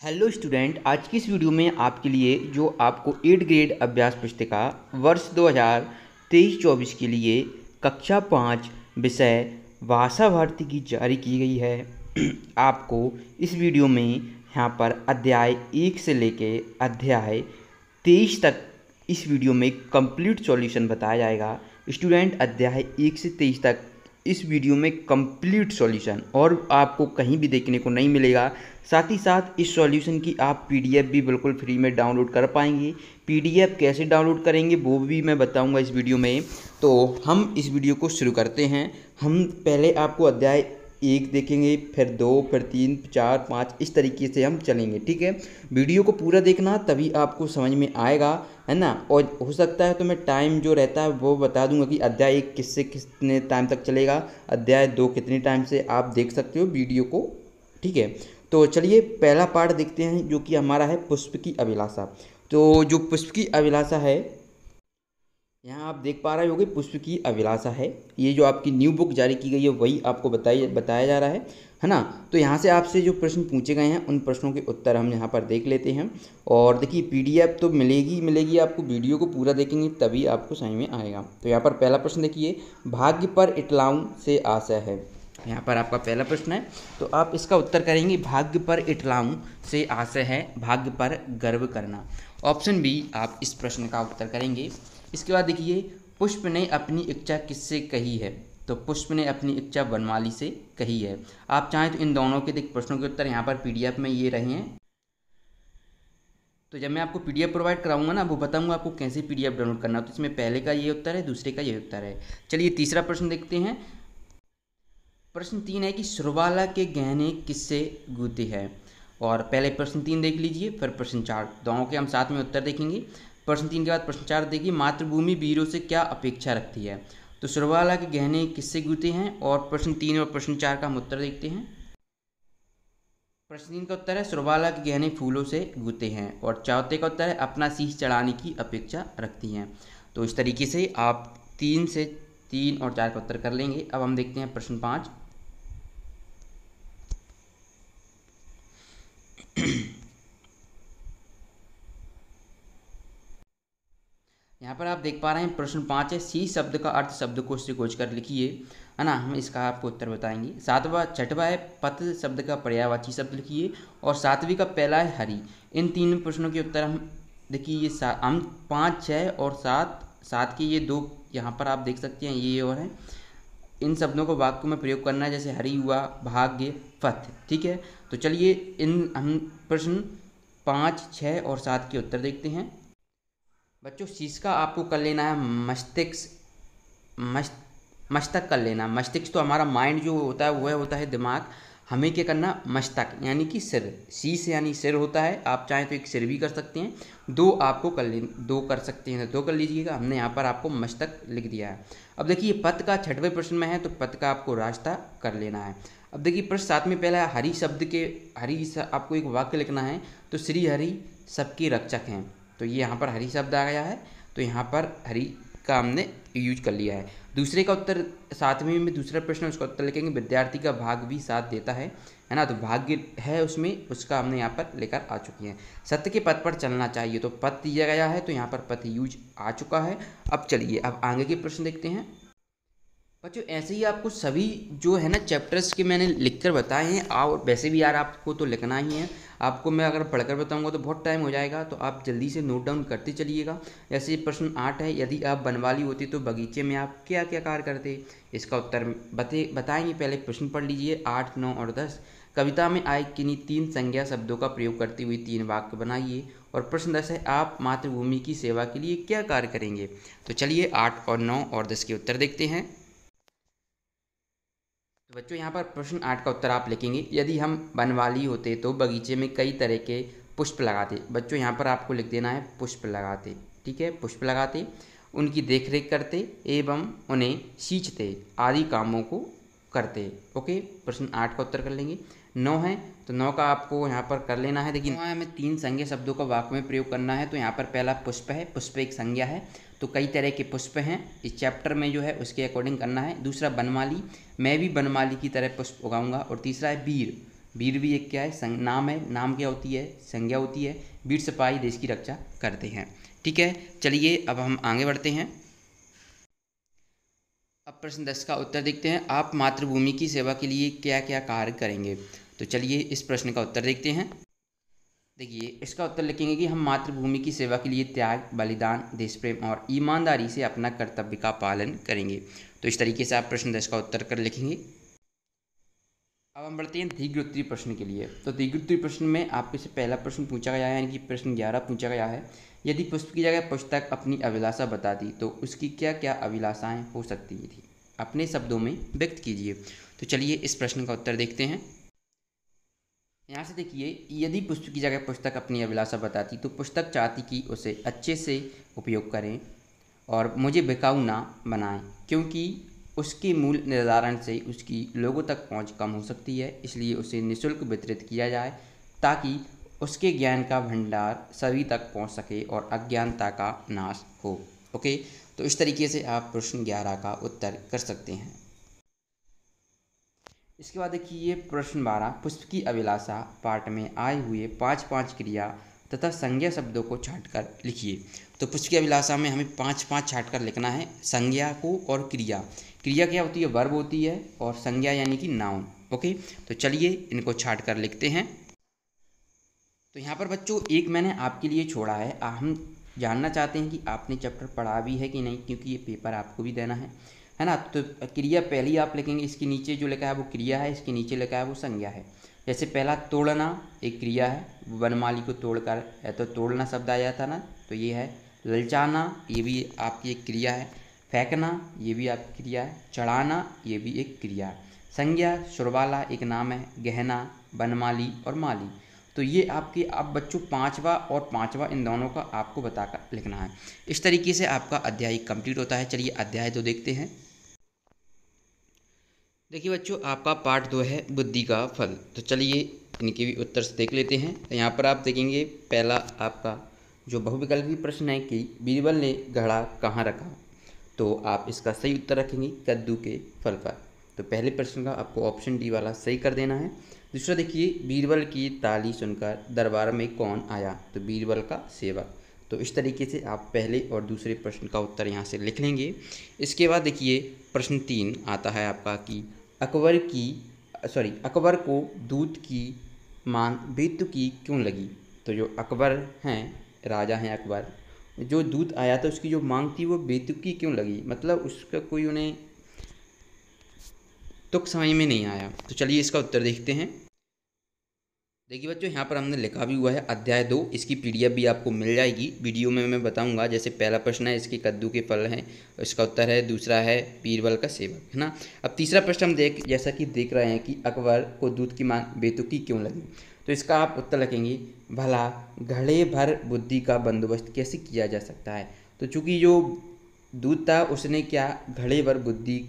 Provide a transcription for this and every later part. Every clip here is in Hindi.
हेलो स्टूडेंट, आज की इस वीडियो में आपके लिए जो आपको 8 ग्रेड अभ्यास पुस्तिका वर्ष 2023-24 के लिए कक्षा 5 विषय भाषा भारती की जारी की गई है। आपको इस वीडियो में यहाँ पर अध्याय 1 से लेके अध्याय 23 तक इस वीडियो में कंप्लीट सॉल्यूशन बताया जाएगा। स्टूडेंट, अध्याय 1 से 23 तक इस वीडियो में कंप्लीट सॉल्यूशन और आपको कहीं भी देखने को नहीं मिलेगा। साथ ही साथ इस सॉल्यूशन की आप पीडीएफ भी बिल्कुल फ्री में डाउनलोड कर पाएंगे। पीडीएफ कैसे डाउनलोड करेंगे वो भी मैं बताऊंगा इस वीडियो में। तो हम इस वीडियो को शुरू करते हैं। हम पहले आपको अध्याय 1 देखेंगे, फिर 2, फिर 3, 4, 5, इस तरीके से हम चलेंगे। ठीक है, वीडियो को पूरा देखना तभी आपको समझ में आएगा, है ना। और हो सकता है तो मैं टाइम जो रहता है वो बता दूंगा कि अध्याय 1 किससे कितने टाइम तक चलेगा, अध्याय 2 कितने टाइम से आप देख सकते हो वीडियो को। ठीक है, तो चलिए पहला पार्ट देखते हैं जो कि हमारा है पुष्प की अभिलाषा। तो जो पुष्प की अभिलाषा है, यहाँ आप देख पा रहे होगे पुष्प की अभिलाषा है। ये जो आपकी न्यू बुक जारी की गई है वही आपको बताया जा रहा है ना। तो यहाँ से आपसे जो प्रश्न पूछे गए हैं उन प्रश्नों के उत्तर हम यहाँ पर देख लेते हैं। और देखिए पीडीएफ तो मिलेगी आपको, वीडियो को पूरा देखेंगे तभी आपको समझ में आएगा। तो यहाँ पर पहला प्रश्न देखिए, भाग्य पर इटलाऊं से आशय है। यहाँ पर आपका पहला प्रश्न है, तो आप इसका उत्तर करेंगे भाग्य पर इटलाऊं से आशय है, भाग्य पर गर्व करना। ऑप्शन बी आप इस प्रश्न का उत्तर करेंगे। इसके बाद देखिए, पुष्प ने अपनी इच्छा किससे कही है। तो पुष्प ने अपनी इच्छा वनमाली से कही है। आप चाहें तो इन दोनों के प्रश्नों के उत्तर यहाँ पर पीडीएफ में ये रहे हैं। तो जब मैं आपको पीडीएफ प्रोवाइड कराऊंगा ना, वो बताऊंगा आपको कैसे पीडीएफ डाउनलोड करना। तो इसमें पहले का ये उत्तर है, दूसरे का ये उत्तर है। चलिए तीसरा प्रश्न देखते हैं। प्रश्न 3 है कि सुरबाला के गहने किससे गूंथे हैं। और पहले प्रश्न 3 देख लीजिए, फिर प्रश्न 4, दोनों के हम साथ में उत्तर देखेंगे। प्रश्न 3 के बाद प्रश्न 4 देखिए, मातृभूमि वीरों से क्या अपेक्षा रखती है। तो सुरबाला के गहने किससे गूंथे हैं, और प्रश्न 3 और प्रश्न 4 का हम उत्तर देखते हैं। प्रश्न 3 का उत्तर है सुरबाला के गहने फूलों से गूंथे हैं, और चौथे का उत्तर है अपना शीश चढ़ाने की अपेक्षा रखती हैं। तो इस तरीके से आप 3 और 4 का उत्तर कर लेंगे। अब हम देखते हैं प्रश्न 5। यहाँ पर आप देख पा रहे हैं प्रश्न 5 है, सी शब्द का अर्थ शब्दकोश से खोज कर लिखिए, है ना। हम इसका आपको उत्तर बताएंगे। छठवा है, पथ शब्द का पर्यायवाची शब्द लिखिए, और 7वीं का पहला है हरि। इन 3 प्रश्नों के उत्तर हम देखिए, ये हम 5, 6 और 7 के ये 2 यहाँ पर आप देख सकते हैं, ये और हैं। इन शब्दों को वाक्य में प्रयोग करना है, जैसे हरि हुआ, भाग्य, पथ। ठीक है, तो चलिए हम प्रश्न 5, 6 और 7 के उत्तर देखते हैं। बच्चों, शीश का आपको कर लेना है मस्तक कर लेना। मस्तिष्क तो हमारा माइंड जो होता है वह होता है दिमाग। हमें क्या करना, मस्तक यानी कि सिर। शीश यानी सिर होता है, आप चाहें तो एक सिर भी कर सकते हैं। 2 आपको कर ले, 2 कर सकते हैं तो 2 कर लीजिएगा। हमने यहाँ पर आपको मस्तक लिख दिया है। अब देखिए पथ का 6वें प्रश्न में है, तो पथ का आपको रास्ता कर लेना है। अब देखिए प्रश्न 7 में पहला है हरि शब्द के आपको एक वाक्य लिखना है। तो श्री हरि सबके रक्षक हैं, तो ये यहाँ पर हरि शब्द आ गया है, तो यहाँ पर हरि का हमने यूज कर लिया है। दूसरे का उत्तर 7वें में दूसरा प्रश्न, उसका उत्तर लिखेंगे विद्यार्थी का भाग भी साथ देता है ना। तो भाग्य है उसमें, उसका हमने यहाँ पर लेकर आ चुके हैं। सत्य के पथ पर चलना चाहिए, तो पथ दिया गया है, तो यहाँ पर पथ यूज आ चुका है। अब चलिए अब आगे के प्रश्न देखते हैं। बच्चों, ऐसे ही आपको सभी जो है ना चैप्टर्स के मैंने लिखकर बताए हैं, और वैसे भी यार आपको तो लिखना ही है। आपको मैं अगर पढ़कर बताऊंगा तो बहुत टाइम हो जाएगा, तो आप जल्दी से नोट डाउन करते चलिएगा। जैसे प्रश्न 8 है, यदि आप बनवाली होते तो बगीचे में आप क्या क्या कार्य करते। इसका उत्तर बताएंगे। पहले प्रश्न पढ़ लीजिए 8, 9 और 10। कविता में आए किन्हीं 3 संज्ञा शब्दों का प्रयोग करते हुए 3 वाक्य बनाइए। और प्रश्न 10 है, आप मातृभूमि की सेवा के लिए क्या कार्य करेंगे। तो चलिए 8 और 9 और 10 के उत्तर देखते हैं। तो बच्चों, यहाँ पर प्रश्न 8 का उत्तर आप लिखेंगे, यदि हम बनवाली होते तो बगीचे में कई तरह के पुष्प लगाते। बच्चों, यहाँ पर आपको लिख देना है पुष्प लगाते। ठीक है, पुष्प लगाते, उनकी देखरेख करते एवं उन्हें सींचते आदि कामों को करते। ओके, प्रश्न 8 का उत्तर कर लेंगे। 9 है, तो 9 का आपको यहाँ पर कर लेना है। देखिए हमें 3 संज्ञा शब्दों का वाक्य में प्रयोग करना है। तो यहाँ पर पहला पुष्प है, पुष्प एक संज्ञा है, तो कई तरह के पुष्प हैं इस चैप्टर में जो है उसके अकॉर्डिंग करना है। दूसरा बनमाली, मैं भी बनमाली की तरह पुष्प उगाऊंगा। और तीसरा है वीर, वीर भी एक क्या है, नाम है, नाम क्या होती है, संज्ञा होती है। वीर सिपाही देश की रक्षा करते हैं। ठीक है, चलिए अब हम आगे बढ़ते हैं। अब प्रश्न 10 का उत्तर देखते हैं। आप मातृभूमि की सेवा के लिए क्या क्या कार्य करेंगे? तो चलिए इस प्रश्न का उत्तर देखते हैं। देखिए इसका उत्तर लिखेंगे कि हम मातृभूमि की सेवा के लिए त्याग, बलिदान, देश प्रेम और ईमानदारी से अपना कर्तव्य का पालन करेंगे। तो इस तरीके से आप प्रश्न 10 का उत्तर कर लिखेंगे। अब हम बढ़ते हैं दीर्घोत्तरीय प्रश्न के लिए। तो दीर्घोत्तरीय प्रश्न में आपके से पहला प्रश्न पूछा गया है, यानी कि प्रश्न 11 पूछा गया है। यदि पुष्प की जगह पुस्तक अपनी अभिलाषा बता दी तो उसकी क्या क्या अभिलाषाएं हो सकती थी? अपने शब्दों में व्यक्त कीजिए। तो चलिए इस प्रश्न का उत्तर देखते हैं। यहाँ से देखिए, यदि पुष्प की जगह पुस्तक अपनी अभिलाषा बताती तो पुस्तक चाहती कि उसे अच्छे से उपयोग करें और मुझे बिकाऊ ना बनाएं, क्योंकि उसके मूल्य निर्धारण से उसकी लोगों तक पहुंच कम हो सकती है। इसलिए उसे निःशुल्क वितरित किया जाए ताकि उसके ज्ञान का भंडार सभी तक पहुंच सके और अज्ञानता का नाश हो। ओके, तो इस तरीके से आप प्रश्न 11 का उत्तर कर सकते हैं। इसके बाद देखिए प्रश्न 12, पुष्प की अभिलाषा पाठ में आए हुए 5 क्रिया तथा संज्ञा शब्दों को छांटकर लिखिए। तो पुष्प की अभिलाषा में हमें 5 छांटकर लिखना है, संज्ञा को और क्रिया। क्रिया क्या होती है? वर्ब होती है, और संज्ञा यानी कि नाउन। ओके, तो चलिए इनको छांटकर लिखते हैं। तो यहाँ पर बच्चों एक मैंने आपके लिए छोड़ा है। हम जानना चाहते हैं कि आपने चैप्टर पढ़ा भी है कि नहीं, क्योंकि ये पेपर आपको भी देना है ना। तो क्रिया पहली आप लिखेंगे, इसके नीचे जो लिखा है वो क्रिया है, इसके नीचे लिखा है वो संज्ञा है। जैसे पहला तोड़ना एक क्रिया है, वनमाली को तोड़कर, है तो तोड़ना शब्द आया था ना, तो ये है। ललचाना ये भी आपकी एक क्रिया है। फेंकना ये भी आपकी क्रिया है। चढ़ाना ये भी एक क्रिया है। संज्ञा सुरबाला एक नाम है, गहना, वनमाली और माली। तो ये आपके, अब बच्चों पांचवा और पांचवा इन दोनों का आपको बताकर लिखना है। इस तरीके से आपका अध्याय कंप्लीट होता है। चलिए अध्याय 2 देखते हैं। देखिए बच्चों, आपका पार्ट 2 है बुद्धि का फल। तो चलिए इनके भी उत्तर से देख लेते हैं। तो यहाँ पर आप देखेंगे पहला आपका जो बहुविकल्पी प्रश्न है कि बीरबल ने घड़ा कहाँ रखा, तो आप इसका सही उत्तर रखेंगे कद्दू के फल पर। तो पहले प्रश्न का आपको ऑप्शन डी वाला सही कर देना है। दूसरा देखिए, बीरबल की ताली सुनकर दरबार में कौन आया, तो बीरबल का सेवक। तो इस तरीके से आप पहले और दूसरे प्रश्न का उत्तर यहाँ से लिख लेंगे। इसके बाद देखिए प्रश्न 3 आता है आपका कि अकबर को दूध की मांग बेतुकी क्यों लगी। तो जो अकबर हैं, राजा हैं अकबर, जो दूध आया था उसकी जो मांग थी वो बेतुकी क्यों लगी, मतलब उसका कोई उन्हें तुक समझ में नहीं आया। तो चलिए इसका उत्तर देखते हैं। देखिए बच्चों, यहाँ पर हमने लिखा भी हुआ है अध्याय 2। इसकी पीडीएफ भी आपको मिल जाएगी, वीडियो में मैं बताऊंगा। जैसे पहला प्रश्न है इसके कद्दू के फल हैं, इसका उत्तर है। दूसरा है बीरबल का सेवक, है ना। अब तीसरा प्रश्न हम जैसा कि देख रहे हैं कि अकबर को दूध की मांग बेतुकी क्यों लगी, तो इसका आप उत्तर लिखेंगे, भला घड़े भर बुद्धि का बंदोबस्त कैसे किया जा सकता है। तो चूँकि जो दूध था उसने क्या घड़े भर बुद्धि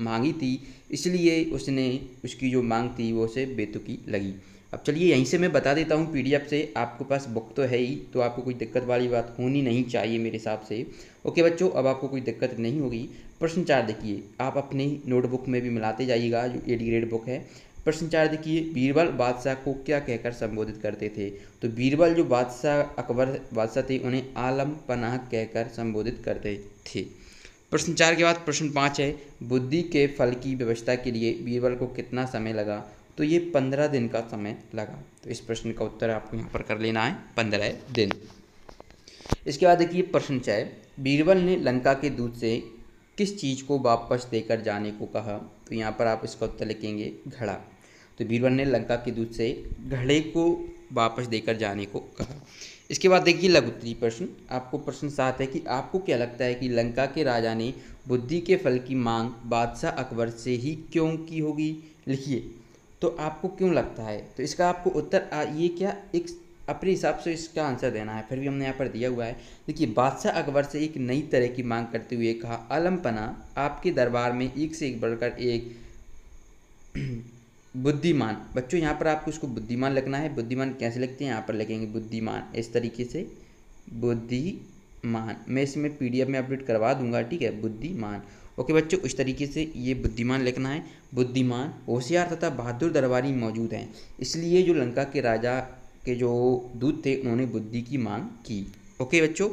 मांगी थी, इसलिए उसने उसकी जो मांग थी वो उसे बेतुकी लगी। अब चलिए यहीं से मैं बता देता हूँ पीडीएफ से, आपके पास बुक तो है ही, तो आपको कोई दिक्कत वाली बात होनी नहीं चाहिए मेरे हिसाब से। ओके बच्चों, अब आपको कोई दिक्कत नहीं होगी। प्रश्न 4 देखिए, आप अपनी नोटबुक में भी मिलाते जाइएगा, जो 8 ग्रेड बुक है। प्रश्न 4 देखिए, बीरबल बादशाह को क्या कहकर संबोधित करते थे। तो बीरबल जो बादशाह अकबर बादशाह थे उन्हें आलम पनाह कहकर संबोधित करते थे। प्रश्न 4 के बाद प्रश्न 5 है, बुद्धि के फल की व्यवस्था के लिए बीरबल को कितना समय लगा। तो ये 15 दिन का समय लगा। तो इस प्रश्न का उत्तर आपको यहाँ पर कर लेना है 15 दिन। इसके बाद देखिए प्रश्न 6, बीरबल ने लंका के दूत से किस चीज़ को वापस देकर जाने को कहा। तो यहाँ पर आप इसका उत्तर लिखेंगे घड़ा। तो बीरबल ने लंका के दूत से घड़े को वापस देकर जाने को कहा। इसके बाद देखिए लघुत्तरीय प्रश्न, आपको प्रश्न 7 है कि आपको क्या लगता है कि लंका के राजा ने बुद्धि के फल की मांग बादशाह अकबर से ही क्यों की होगी, लिखिए। तो आपको क्यों लगता है, तो इसका आपको उत्तर ये क्या एक अपने हिसाब से इसका आंसर देना है। फिर भी हमने यहाँ पर दिया हुआ है। देखिए, बादशाह अकबर से एक नई तरह की मांग करते हुए कहा, आलमपना आपके दरबार में एक से एक बढ़कर एक बुद्धिमान। बच्चों यहाँ पर आपको इसको बुद्धिमान लिखना है। बुद्धिमान कैसे लिखते हैं, यहाँ पर लिखेंगे बुद्धिमान इस तरीके से, बुद्धिमान। मैं इसमें पीडीएफ में अपडेट करवा दूंगा, ठीक है। बुद्धिमान ओके बच्चों, इस तरीके से ये बुद्धिमान लिखना है। बुद्धिमान, होशियार तथा बहादुर दरबारी मौजूद हैं, इसलिए जो लंका के राजा के जो दूत थे उन्होंने बुद्धि की मांग की। ओके बच्चों,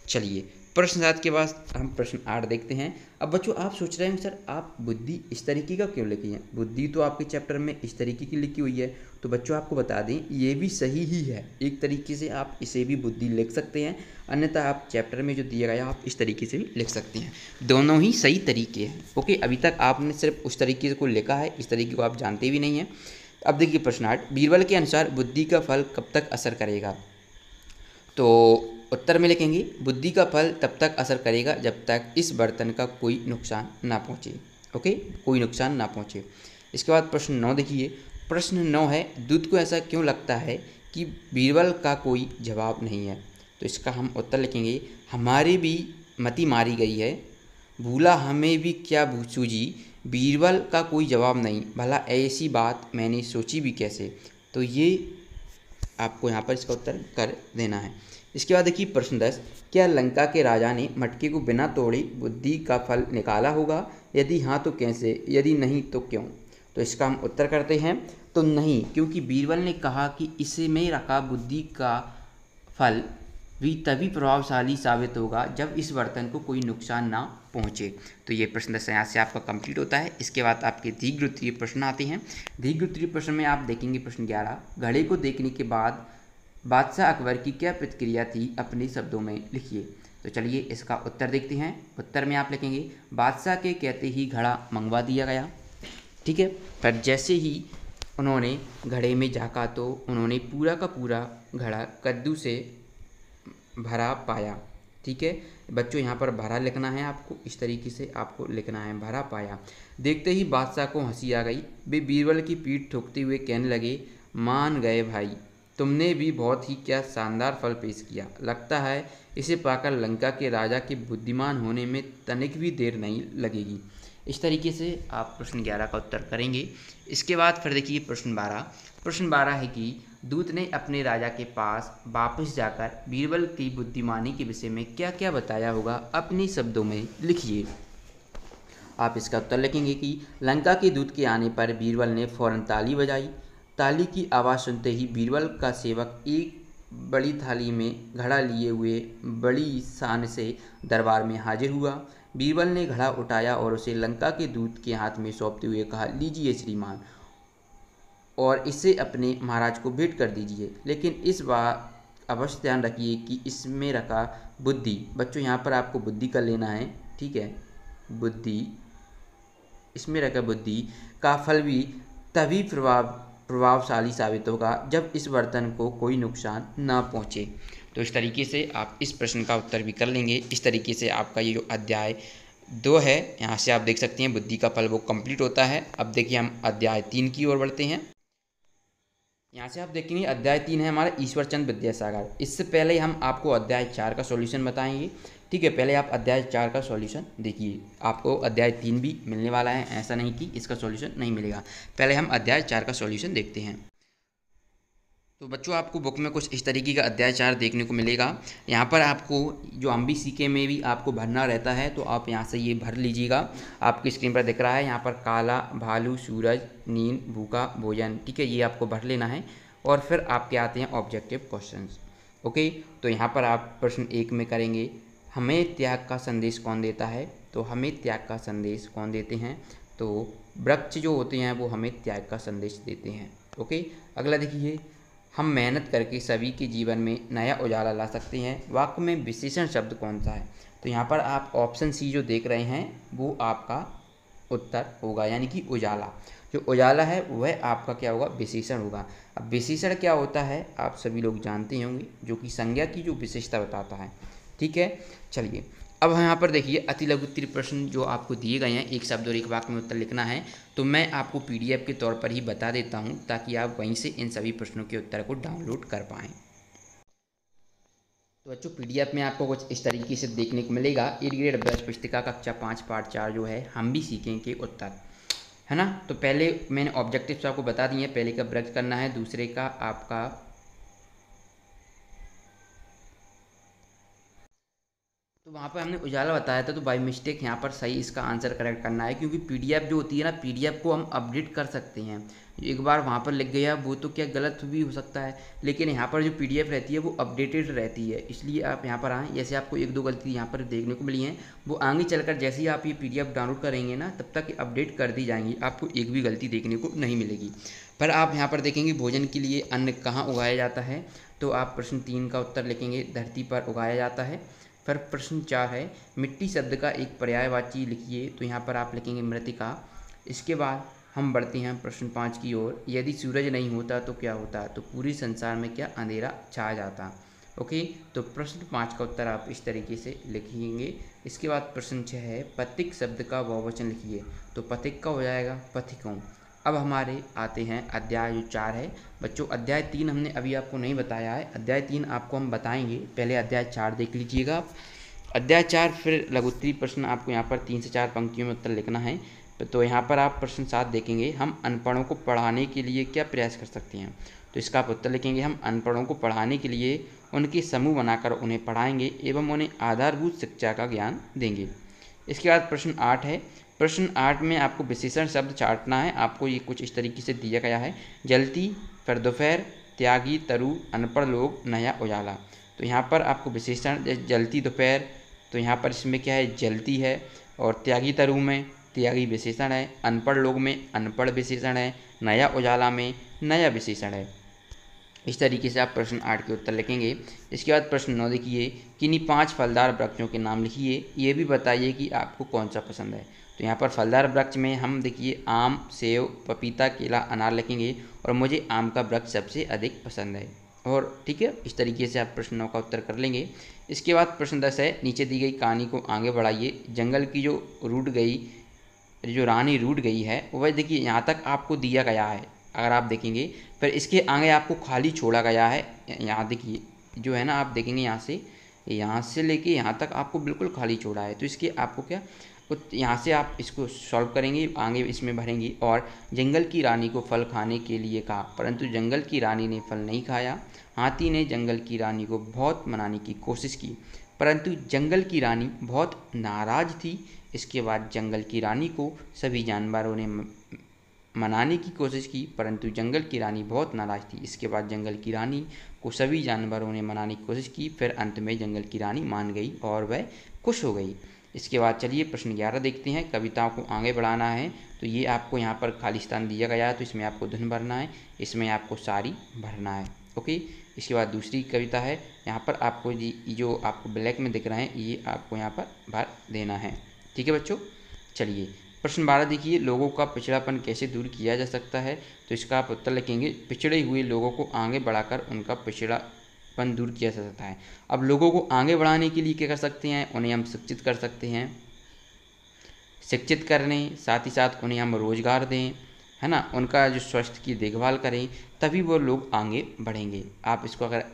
चलिए प्रश्न 7 के बाद हम प्रश्न 8 देखते हैं। अब बच्चों आप सोच रहे हैं सर आप बुद्धि इस तरीके का क्यों लिखी है? बुद्धि तो आपके चैप्टर में इस तरीके की लिखी हुई है। तो बच्चों आपको बता दें ये भी सही ही है, एक तरीके से आप इसे भी बुद्धि लिख सकते हैं, अन्यथा आप चैप्टर में जो दिया गया आप इस तरीके से भी लिख सकते हैं। दोनों ही सही तरीके हैं। ओके, अभी तक आपने सिर्फ उस तरीके को लिखा है, इस तरीके को आप जानते भी नहीं हैं। अब देखिए प्रश्न 8, बीरबल के अनुसार बुद्धि का फल कब तक असर करेगा? तो उत्तर में लिखेंगे बुद्धि का फल तब तक असर करेगा जब तक इस बर्तन का कोई नुकसान ना पहुँचे। ओके, कोई नुकसान ना पहुँचे। इसके बाद प्रश्न 9 देखिए। प्रश्न 9 है, दूत को ऐसा क्यों लगता है कि बीरबल का कोई जवाब नहीं है? तो इसका हम उत्तर लिखेंगे, हमारी भी मति मारी गई है, भूला हमें भी क्या सूझी, बीरबल का कोई जवाब नहीं, भला ऐसी बात मैंने सोची भी कैसे। तो ये आपको यहाँ पर इसका उत्तर कर देना है। इसके बाद देखिए प्रश्न 10, क्या लंका के राजा ने मटके को बिना तोड़े बुद्धि का फल निकाला होगा? यदि हाँ तो कैसे, यदि नहीं तो क्यों? तो इसका हम उत्तर करते हैं, तो नहीं, क्योंकि बीरबल ने कहा कि इसमें रखा बुद्धि का फल भी तभी प्रभावशाली साबित होगा जब इस बर्तन को कोई नुकसान ना पहुँचे। तो ये प्रश्न 10 यहाँ से आपका कंप्लीट होता है। इसके बाद आपके दीर्घ उत्तरीय प्रश्न आते हैं। दीर्घ उत्तरीय प्रश्न में आप देखेंगे प्रश्न 11, घड़े को देखने के बाद बादशाह अकबर की क्या प्रतिक्रिया थी, अपने शब्दों में लिखिए। तो चलिए इसका उत्तर देखते हैं। उत्तर में आप लिखेंगे, बादशाह के कहते ही घड़ा मंगवा दिया गया। ठीक है, पर जैसे ही उन्होंने घड़े में झाँका तो उन्होंने पूरा का पूरा घड़ा कद्दू से भरा पाया। ठीक है बच्चों, यहाँ पर भरा लिखना है आपको, इस तरीके से आपको लिखना है, भरा पाया। देखते ही बादशाह को हंसी आ गई, वे बीरबल की पीठ ठोकते हुए कहने लगे, मान गए भाई, तुमने भी बहुत ही क्या शानदार फल पेश किया। लगता है इसे पाकर लंका के राजा के बुद्धिमान होने में तनिक भी देर नहीं लगेगी। इस तरीके से आप प्रश्न 11 का उत्तर करेंगे। इसके बाद फिर देखिए प्रश्न 12। प्रश्न 12 है कि दूत ने अपने राजा के पास वापस जाकर बीरबल की बुद्धिमानी के विषय में क्या क्या बताया होगा, अपने शब्दों में लिखिए। आप इसका उत्तर लिखेंगे कि लंका के दूत के आने पर बीरबल ने फौरन ताली बजाई। ताली की आवाज़ सुनते ही बीरबल का सेवक एक बड़ी थाली में घड़ा लिए हुए बड़ी शान से दरबार में हाजिर हुआ। बीरबल ने घड़ा उठाया और उसे लंका के दूत के हाथ में सौंपते हुए कहा, लीजिए श्रीमान, और इसे अपने महाराज को भेंट कर दीजिए, लेकिन इस बार अवश्य ध्यान रखिए कि इसमें रखा बुद्धि, बच्चों यहाँ पर आपको बुद्धि का लेना है। ठीक है, बुद्धि, इसमें रखा बुद्धि का फल भी तभी प्रभावशाली साबित होगा जब इस बर्तन को कोई नुकसान ना पहुँचे। तो इस तरीके से आप इस प्रश्न का उत्तर भी कर लेंगे। इस तरीके से आपका ये जो अध्याय 2 है, यहाँ से आप देख सकते हैं बुद्धि का फल वो कंप्लीट होता है। अब देखिए हम अध्याय 3 की ओर बढ़ते हैं। यहाँ से आप देखेंगे अध्याय 3 है हमारा ईश्वरचंद विद्यासागर। इससे पहले हम आपको अध्याय 4 का सॉल्यूशन बताएंगे। ठीक है, पहले आप अध्याय 4 का सॉल्यूशन देखिए। आपको अध्याय 3 भी मिलने वाला है, ऐसा नहीं कि इसका सॉल्यूशन नहीं मिलेगा। पहले हम अध्याय 4 का सॉल्यूशन देखते हैं। तो बच्चों आपको बुक में कुछ इस तरीके का अध्याय 4 देखने को मिलेगा। यहाँ पर आपको जो MBCK में भी आपको भरना रहता है, तो आप यहाँ से ये भर लीजिएगा। आपकी स्क्रीन पर दिख रहा है यहाँ पर काला, भालू, सूरज, नींद, भूखा, भोजन। ठीक है, ये आपको भर लेना है। और फिर आपके आते हैं ऑब्जेक्टिव क्वेश्चंस। ओके, तो यहाँ पर आप प्रश्न 1 में करेंगे, हमें त्याग का संदेश कौन देता है? तो हमें त्याग का संदेश कौन देते हैं? तो वृक्ष जो होते हैं वो हमें त्याग का संदेश देते हैं। ओके, अगला देखिए, हम मेहनत करके सभी के जीवन में नया उजाला ला सकते हैं, वाक्य में विशेषण शब्द कौन सा है? तो यहाँ पर आप ऑप्शन सी जो देख रहे हैं वो आपका उत्तर होगा, यानी कि उजाला। जो उजाला है वह आपका क्या होगा? विशेषण होगा। अब विशेषण क्या होता है आप सभी लोग जानते होंगे, जो कि संज्ञा की जो विशेषता बताता है। ठीक है, चलिए अब यहाँ पर देखिए अति लघु उत्तरीय प्रश्न जो आपको दिए गए हैं, एक शब्द और एक वाक्य में उत्तर लिखना है। तो मैं आपको PDF के तौर पर ही बता देता हूँ ताकि आप वहीं से इन सभी प्रश्नों के उत्तर को डाउनलोड कर पाएँ। तो बच्चों PDF में आपको कुछ इस तरीके से देखने को मिलेगा। 8th ग्रेड अभ्यास पुस्तिका कक्षा 5 पार्ट 4 जो है हम भी सीखेंगे उत्तर, है ना। तो पहले मैंने ऑब्जेक्टिव्स आपको बता दिए हैं, पहले का ब्रज करना है, दूसरे का आपका तो वहाँ पर हमने उजाला बताया था, तो बाय मिस्टेक यहाँ पर सही इसका आंसर करेक्ट करना है, क्योंकि पीडीएफ जो होती है ना, पीडीएफ को हम अपडेट कर सकते हैं। एक बार वहाँ पर लिख गया वो तो क्या गलत भी हो सकता है, लेकिन यहाँ पर जो पीडीएफ रहती है वो अपडेटेड रहती है। इसलिए आप यहाँ पर आएँ, जैसे आपको एक दो गलती यहाँ पर देखने को मिली हैं, वो आगे चलकर जैसे ही आप ये पीडीएफ डाउनलोड करेंगे ना, तब तक अपडेट कर दी जाएंगी, आपको एक भी गलती देखने को नहीं मिलेगी। पर आप यहाँ पर देखेंगे भोजन के लिए अन्न कहाँ उगाया जाता है, तो आप प्रश्न 3 का उत्तर लिखेंगे धरती पर उगाया जाता है। फिर प्रश्न 4 है मिट्टी शब्द का एक पर्यायवाची लिखिए, तो यहाँ पर आप लिखेंगे मृतिका। इसके बाद हम बढ़ते हैं प्रश्न 5 की ओर, यदि सूरज नहीं होता तो क्या होता, तो पूरे संसार में क्या अंधेरा छा जाता। ओके, तो प्रश्न 5 का उत्तर आप इस तरीके से लिखेंगे। इसके बाद प्रश्न 6 है पथिक शब्द का बहुवचन लिखिए, तो पथिक का हो जाएगा पथिकों। अब हमारे आते हैं अध्याय जो 4 है। बच्चों अध्याय 3 हमने अभी आपको नहीं बताया है, अध्याय 3 आपको हम बताएंगे, पहले अध्याय 4 देख लीजिएगा आप। अध्याय 4 फिर लघुत्तरी प्रश्न आपको यहाँ पर 3 से 4 पंक्तियों में उत्तर लिखना है। तो यहाँ पर आप प्रश्न 7 देखेंगे, हम अनपढ़ों को पढ़ाने के लिए क्या प्रयास कर सकते हैं, तो इसका आप उत्तर लिखेंगे, हम अनपढ़ों को पढ़ाने के लिए उनके समूह बनाकर उन्हें पढ़ाएंगे एवं उन्हें आधारभूत शिक्षा का ज्ञान देंगे। इसके बाद प्रश्न 8 है, प्रश्न 8 में आपको विशेषण शब्द छांटना है। आपको ये कुछ इस तरीके से दिया गया है, जलती, फिर दोपहर, त्यागी, तरु, अनपढ़ लोग, नया उजाला। तो यहाँ पर आपको विशेषण जलती दोपहर, तो यहाँ पर इसमें क्या है जलती है, और त्यागी तरु में त्यागी विशेषण है, अनपढ़ लोग में अनपढ़ विशेषण है, नया उजाला में नया विशेषण है। इस तरीके से आप प्रश्न 8 के उत्तर लिखेंगे। इसके बाद प्रश्न 9 देखिए, किन्हीं 5 फलदार वृक्षों के नाम लिखिए, ये भी बताइए कि आपको कौन सा पसंद है। तो यहाँ पर फलदार वृक्ष में हम देखिए आम, सेव, पपीता, केला, अनार लिखेंगे, और मुझे आम का वृक्ष सबसे अधिक पसंद है। और ठीक है, इस तरीके से आप प्रश्न 9 का उत्तर कर लेंगे। इसके बाद प्रश्न 10 है, नीचे दी गई कहानी को आगे बढ़ाइए। जंगल की जो रानी रूठ गई है, वह देखिए यहाँ तक आपको दिया गया है, अगर आप देखेंगे, फिर इसके आगे आपको खाली छोड़ा गया है। यहाँ देखिए जो है ना, आप देखेंगे यहाँ से लेके यहाँ तक आपको बिल्कुल खाली छोड़ा है, तो इसके आपको क्या यहाँ से आप इसको सॉल्व करेंगे, आगे इसमें भरेंगे। और जंगल की रानी को फल खाने के लिए कहा, परंतु जंगल की रानी ने फल नहीं खाया। हाथी ने जंगल की रानी को बहुत मनाने की कोशिश की, परंतु जंगल की रानी बहुत नाराज थी। इसके बाद जंगल की रानी को सभी जानवरों ने मनाने की कोशिश की, परंतु जंगल की रानी बहुत नाराज थी। इसके बाद जंगल की रानी को सभी जानवरों ने मनाने की कोशिश की, फिर अंत में जंगल की रानी मान गई और वह खुश हो गई। इसके बाद चलिए प्रश्न 11 देखते हैं, कविताओं को आगे बढ़ाना है। तो ये आपको यहाँ पर खाली स्थान दिया गया है, तो इसमें आपको धुन भरना है, इसमें आपको सारी भरना है। ओके, इसके बाद दूसरी कविता है, यहाँ पर आपको जो आपको ब्लैक में दिख रहे हैं, ये आपको यहाँ पर भर देना है। ठीक है बच्चों, चलिए प्रश्न 12 देखिए, लोगों का पिछड़ापन कैसे दूर किया जा सकता है। तो इसका आप उत्तर लिखेंगे, पिछड़े हुए लोगों को आगे बढ़ाकर उनका पिछड़ापन दूर किया जा सकता है। अब लोगों को आगे बढ़ाने के लिए क्या कर सकते हैं, उन्हें हम शिक्षित कर सकते हैं, शिक्षित करने, साथ ही साथ उन्हें हम रोजगार दें, है ना, उनका जो स्वास्थ्य की देखभाल करें, तभी वो लोग आगे बढ़ेंगे। आप इसको अगर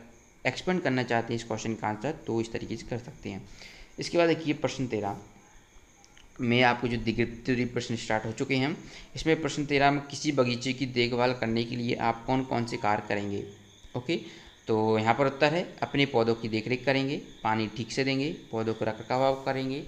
एक्सपेंड करना चाहते हैं इस क्वेश्चन का आंसर, तो इस तरीके से कर सकते हैं। इसके बाद देखिए प्रश्न 13 में आपको जो दिग्गज प्रश्न स्टार्ट हो चुके हैं। इसमें प्रश्न 13 में किसी बगीचे की देखभाल करने के लिए आप कौन कौन से कार्य करेंगे। ओके, तो यहाँ पर उत्तर है, अपने पौधों की देखरेख करेंगे, पानी ठीक से देंगे, पौधों को रखरखाव करेंगे,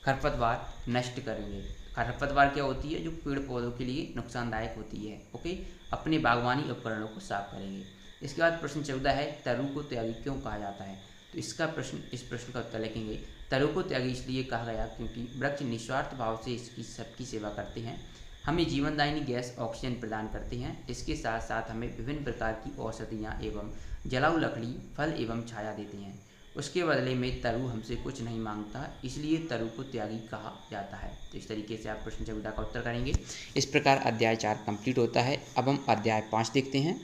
खरपतवार नष्ट करेंगे। खरपतवार क्या होती है, जो पेड़ पौधों के लिए नुकसानदायक होती है। ओके, अपने बागवानी उपकरणों को साफ करेंगे। इसके बाद प्रश्न 14 है, तरु को त्यागी क्यों कहा जाता है। तो इस प्रश्न का उत्तर लिखेंगे, तरु को त्यागी इसलिए कहा गया क्योंकि वृक्ष निस्वार्थ भाव से इसकी सबकी सेवा करते हैं, हमें जीवनदायिनी गैस ऑक्सीजन प्रदान करते हैं, इसके साथ साथ हमें विभिन्न प्रकार की औषधियाँ एवं जलाऊ लकड़ी, फल एवं छाया देते हैं। उसके बदले में तरु हमसे कुछ नहीं मांगता, इसलिए तरु को त्यागी कहा जाता है। तो इस तरीके से आप प्रश्न 14 का उत्तर करेंगे। इस प्रकार अध्याय 4 कंप्लीट होता है। अब हम अध्याय 5 देखते हैं।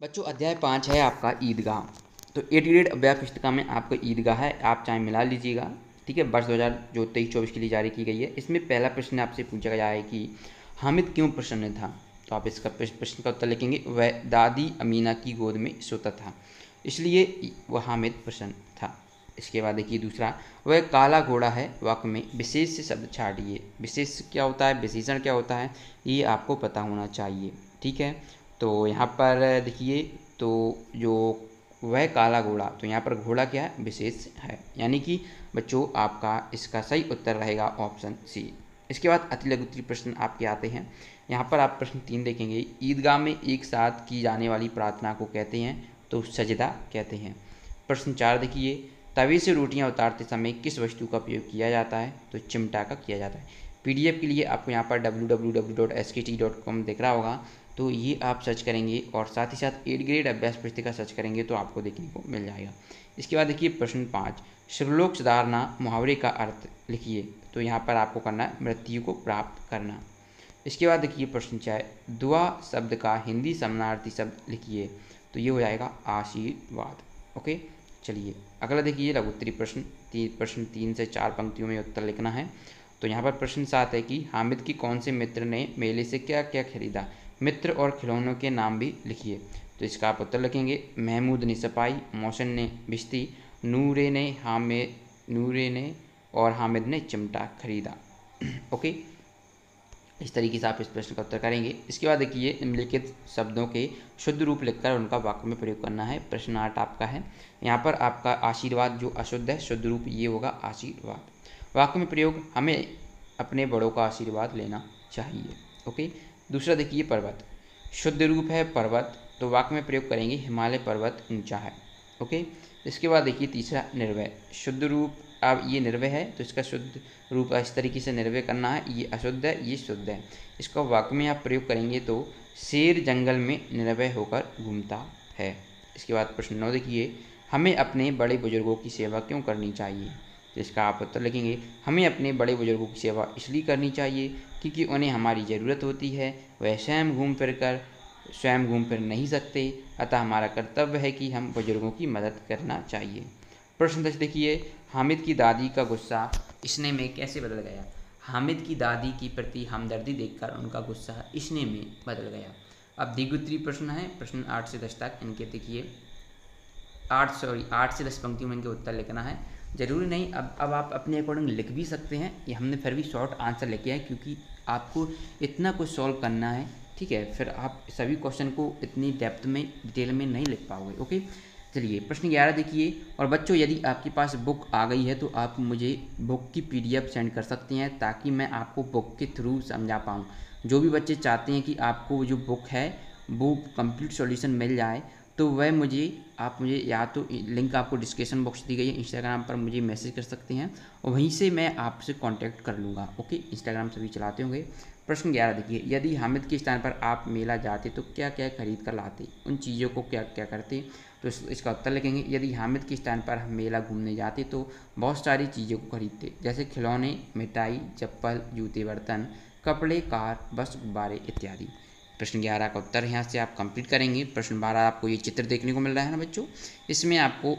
बच्चों अध्याय 5 है आपका ईदगाह। तो 8th ग्रेड अभ्यास पुस्तिका में आपका ईदगाह है, आप चाहे मिला लीजिएगा। ठीक है, वर्ष 2023-24 के लिए जारी की गई है। इसमें पहला प्रश्न आपसे पूछा गया है कि हामिद क्यों प्रसन्न था। तो आप इसका प्रश्न का उत्तर लिखेंगे, वह दादी अमीना की गोद में सोता था, इसलिए वह हामिद प्रसन्न था। इसके बाद देखिए दूसरा, वह काला घोड़ा है, वाक्य में विशेष से शब्द छाटिए। विशेष क्या होता है, विशेषण क्या होता है, ये आपको पता होना चाहिए। ठीक है, तो यहाँ पर देखिए, तो जो वह काला घोड़ा। तो यहाँ पर घोड़ा क्या है, विशेष है, यानी कि बच्चों आपका इसका सही उत्तर रहेगा ऑप्शन सी। इसके बाद अति लघु उत्तरीय प्रश्न आपके आते हैं। यहाँ पर आप प्रश्न 3 देखेंगे, ईदगाह में एक साथ की जाने वाली प्रार्थना को कहते हैं, तो सजदा कहते हैं। प्रश्न 4 देखिए, तवे से रोटियां उतारते समय किस वस्तु का उपयोग किया जाता है, तो चिमटा का किया जाता है। पीडीएफ के लिए आपको यहाँ पर www.skt.com दिख रहा होगा, तो ये आप सर्च करेंगे और साथ ही साथ 8 ग्रेड अभ्यास पुस्तिका सर्च करेंगे तो आपको देखने को मिल जाएगा। इसके बाद देखिए प्रश्न 5, श्लोक सुधारना मुहावरे का अर्थ लिखिए। तो यहाँ पर आपको करना है मृत्यु को प्राप्त करना। इसके बाद देखिए प्रश्न 6, दुआ शब्द का हिंदी समानार्थी शब्द लिखिए। तो ये हो जाएगा आशीर्वाद। ओके, चलिए अगला देखिए लघु उत्तरीय प्रश्न। प्रश्न 3 से 4 पंक्तियों में उत्तर लिखना है। तो यहाँ पर प्रश्न 7 है कि हामिद की कौन से मित्र ने मेले से क्या क्या खरीदा। मित्र और खिलौनों के नाम भी लिखिए। तो इसका आप उत्तर लिखेंगे, महमूद ने सपाई, मौसन ने बिश्ती, नूरे ने और हामिद ने चिमटा खरीदा। ओके, इस तरीके से आप इस प्रश्न का उत्तर करेंगे। इसके बाद देखिए निम्नलिखित शब्दों के शुद्ध रूप लिखकर उनका वाक्य में प्रयोग करना है। प्रश्न 8 आपका है, यहाँ पर आपका आशीर्वाद जो अशुद्ध है, शुद्ध रूप ये होगा आशीर्वाद। वाक्य में प्रयोग, हमें अपने बड़ों का आशीर्वाद लेना चाहिए। ओके, दूसरा देखिए पर्वत, शुद्ध रूप है पर्वत, तो वाक्य में प्रयोग करेंगे हिमालय पर्वत ऊंचा है। ओके, इसके बाद देखिए तीसरा निर्वय, शुद्ध रूप, अब ये निर्वय है तो इसका शुद्ध रूप इस तरीके से निर्वय करना है, ये अशुद्ध है ये शुद्ध है। इसका वाक्य में आप प्रयोग करेंगे तो शेर जंगल में निर्वय होकर घूमता है। इसके बाद प्रश्न 9 देखिए, हमें अपने बड़े बुजुर्गों की सेवा क्यों करनी चाहिए। तो इसका आप उत्तर लिखेंगे, हमें अपने बड़े बुजुर्गों की सेवा इसलिए करनी चाहिए क्योंकि उन्हें हमारी ज़रूरत होती है, वह स्वयं घूम फिर नहीं सकते, अतः हमारा कर्तव्य है कि हम बुजुर्गों की मदद करना चाहिए। प्रश्न 10 देखिए, हामिद की दादी का गुस्सा इसने में कैसे बदल गया। हामिद की दादी के प्रति हमदर्दी देखकर उनका गुस्सा इसने में बदल गया। अब द्विगुत्तरीय प्रश्न है, प्रश्न 8 से 10 तक इनके देखिए 8 से 10 पंक्तियों में इनके उत्तर लिखना है। ज़रूरी नहीं, अब आप अपने अकॉर्डिंग लिख भी सकते हैं, ये हमने फिर भी शॉर्ट आंसर लिखे हैं क्योंकि आपको इतना कुछ सॉल्व करना है, ठीक है, फिर आप सभी क्वेश्चन को इतनी डेप्थ में डिटेल में नहीं लिख पाओगे। ओके, चलिए प्रश्न 11 देखिए, और बच्चों यदि आपके पास बुक आ गई है तो आप मुझे बुक की पीडीएफ सेंड कर सकते हैं ताकि मैं आपको बुक के थ्रू समझा पाऊँ। जो भी बच्चे चाहते हैं कि आपको जो बुक है वो कंप्लीट सॉल्यूशन मिल जाए तो वह आप मुझे या तो लिंक आपको डिस्क्रिप्शन बॉक्स दी गई है, इंस्टाग्राम पर मुझे मैसेज कर सकते हैं और वहीं से मैं आपसे कांटेक्ट कर लूँगा। ओके, इंस्टाग्राम सभी चलाते होंगे। प्रश्न 11 देखिए, यदि हामिद के स्थान पर आप मेला जाते तो क्या क्या खरीद कर लाते, उन चीज़ों को क्या क्या करते। तो इसका उत्तर लिखेंगे, यदि हामिद के स्थान पर हम मेला घूमने जाते तो बहुत सारी चीज़ों को खरीदते, जैसे खिलौने, मिठाई, चप्पल, जूते, बर्तन, कपड़े, कार, बस, गुब्बारे इत्यादि। प्रश्न 11 का उत्तर यहाँ से आप कंप्लीट करेंगे। प्रश्न 12 आपको ये चित्र देखने को मिल रहा है ना बच्चों, इसमें आपको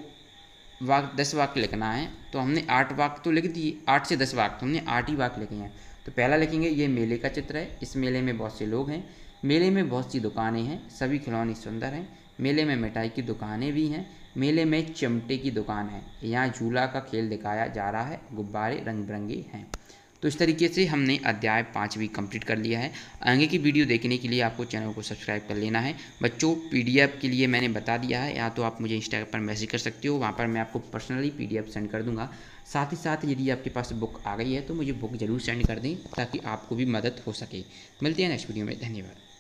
10 वाक्य लिखना है। तो हमने 8 वाक्य तो लिख दिए, 8 से 10 वाक्य, हमने 8 ही वाक्य लिखे हैं। तो पहला लिखेंगे, ये मेले का चित्र है, इस मेले में बहुत से लोग हैं, मेले में बहुत सी दुकानें हैं, सभी खिलौने सुंदर हैं, मेले में मिठाई की दुकानें भी हैं, मेले में चिमटे की दुकान है, यहाँ झूला का खेल दिखाया जा रहा है, गुब्बारे रंग बिरंगे हैं। तो इस तरीके से हमने अध्याय 5 भी कंप्लीट कर लिया है। आगे की वीडियो देखने के लिए आपको चैनल को सब्सक्राइब कर लेना है। बच्चों पीडीएफ के लिए मैंने बता दिया है, या तो आप मुझे इंस्टाग्राम पर मैसेज कर सकते हो, वहाँ पर मैं आपको पर्सनली पीडीएफ सेंड कर दूँगा। साथ ही साथ यदि आपके पास बुक आ गई है तो मुझे बुक ज़रूर सेंड कर दें ताकि आपको भी मदद हो सके। मिलते हैं नेक्स्ट वीडियो में, धन्यवाद।